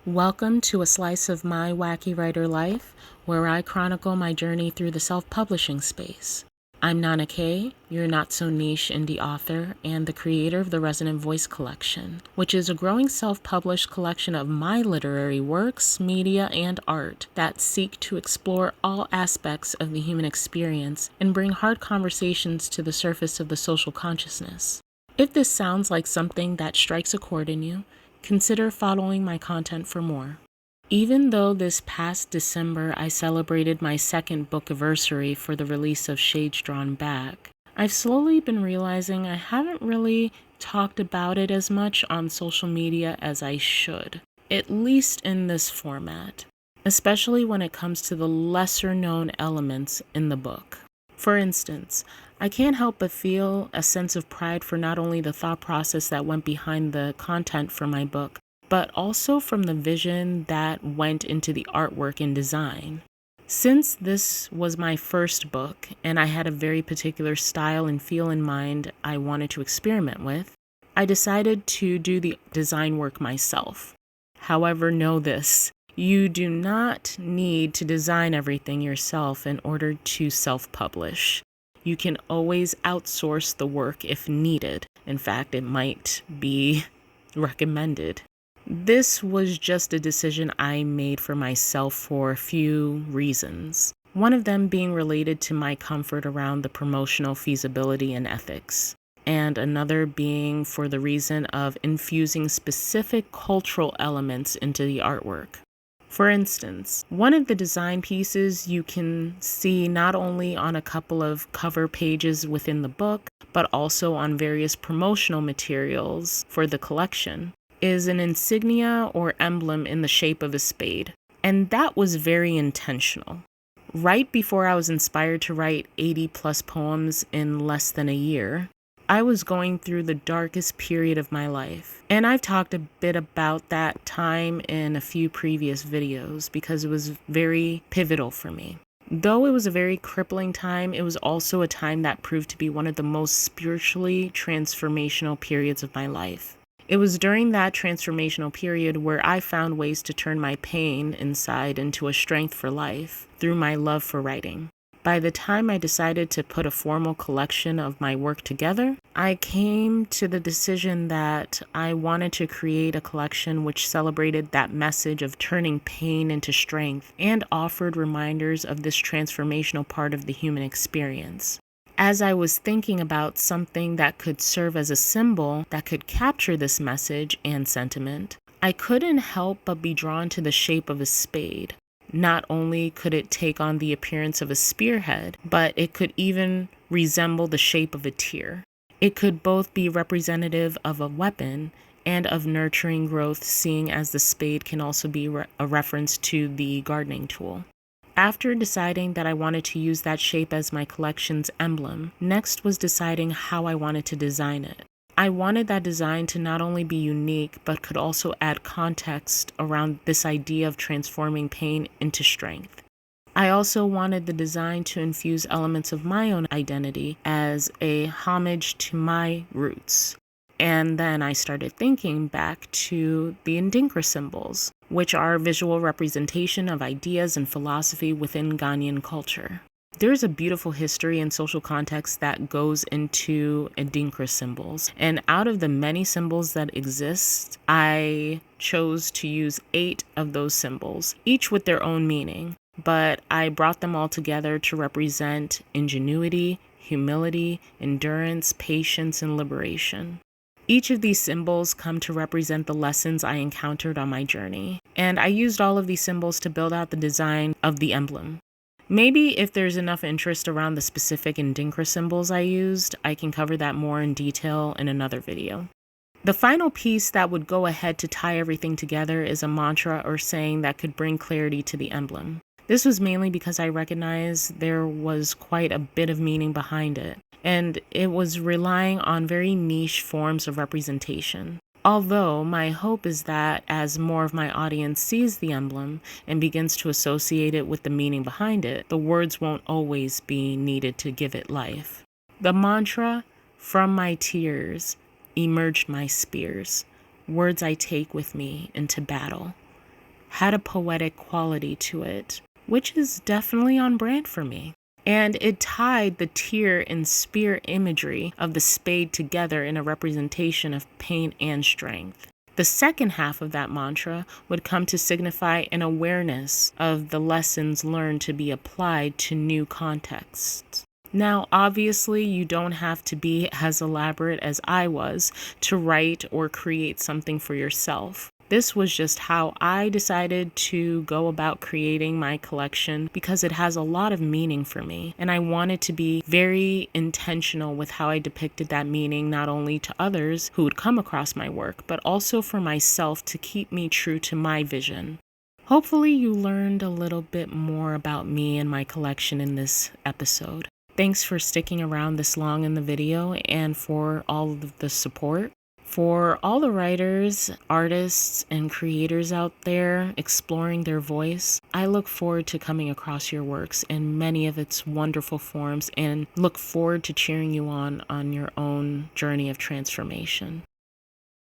Welcome to a slice of my Wacky Writer Life, where I chronicle my journey through the self-publishing space. I'm Nana Kay, your not-so-niche indie author and the creator of the Resonant Voice Collection, which is a growing self-published collection of my literary works, media, and art that seek to explore all aspects of the human experience and bring hard conversations to the surface of the social consciousness. If this sounds like something that strikes a chord in you, consider following my content for more. Even though this past December I celebrated my second book anniversary for the release of Shades Drawn Back, I've slowly been realizing I haven't really talked about it as much on social media as I should, at least in this format, especially when it comes to the lesser known elements in the book. For instance, I can't help but feel a sense of pride for not only the thought process that went behind the content for my book, but also from the vision that went into the artwork and design. Since this was my first book, and I had a very particular style and feel in mind I wanted to experiment with, I decided to do the design work myself. However, know this. You do not need to design everything yourself in order to self-publish. You can always outsource the work if needed. In fact, it might be recommended. This was just a decision I made for myself for a few reasons. One of them being related to my comfort around the promotional feasibility and ethics, and another being for the reason of infusing specific cultural elements into the artwork. For instance, one of the design pieces you can see not only on a couple of cover pages within the book, but also on various promotional materials for the collection, is an insignia or emblem in the shape of a spade. And that was very intentional. Right before I was inspired to write 80 plus poems in less than a year, I was going through the darkest period of my life. And I've talked a bit about that time in a few previous videos because it was very pivotal for me. Though it was a very crippling time, it was also a time that proved to be one of the most spiritually transformational periods of my life. It was during that transformational period where I found ways to turn my pain inside into a strength for life through my love for writing. By the time I decided to put a formal collection of my work together, I came to the decision that I wanted to create a collection which celebrated that message of turning pain into strength and offered reminders of this transformational part of the human experience. As I was thinking about something that could serve as a symbol that could capture this message and sentiment, I couldn't help but be drawn to the shape of a spade. Not only could it take on the appearance of a spearhead, but it could even resemble the shape of a tear. It could both be representative of a weapon and of nurturing growth, seeing as the spade can also be a reference to the gardening tool. After deciding that I wanted to use that shape as my collection's emblem, next was deciding how I wanted to design it. I wanted that design to not only be unique, but could also add context around this idea of transforming pain into strength. I also wanted the design to infuse elements of my own identity as a homage to my roots. And then I started thinking back to the Adinkra symbols, which are a visual representation of ideas and philosophy within Ghanaian culture. There's a beautiful history and social context that goes into Adinkra symbols. And out of the many symbols that exist, I chose to use 8 of those symbols, each with their own meaning. But I brought them all together to represent ingenuity, humility, endurance, patience, and liberation. Each of these symbols come to represent the lessons I encountered on my journey. And I used all of these symbols to build out the design of the emblem. Maybe if there's enough interest around the specific Adinkra symbols I used, I can cover that more in detail in another video. The final piece that would go ahead to tie everything together is a mantra or saying that could bring clarity to the emblem. This was mainly because I recognized there was quite a bit of meaning behind it, and it was relying on very niche forms of representation. Although my hope is that as more of my audience sees the emblem and begins to associate it with the meaning behind it, the words won't always be needed to give it life. The mantra, "From my tears emerged my spears, words I take with me into battle." had a poetic quality to it, which is definitely on brand for me. And it tied the tear and spear imagery of the spade together in a representation of pain and strength. The second half of that mantra would come to signify an awareness of the lessons learned to be applied to new contexts. Now, obviously, you don't have to be as elaborate as I was to write or create something for yourself. This was just how I decided to go about creating my collection because it has a lot of meaning for me, and I wanted to be very intentional with how I depicted that meaning, not only to others who would come across my work, but also for myself to keep me true to my vision. Hopefully you learned a little bit more about me and my collection in this episode. Thanks for sticking around this long in the video and for all of the support. For all the writers, artists, and creators out there exploring their voice, I look forward to coming across your works in many of its wonderful forms and look forward to cheering you on your own journey of transformation.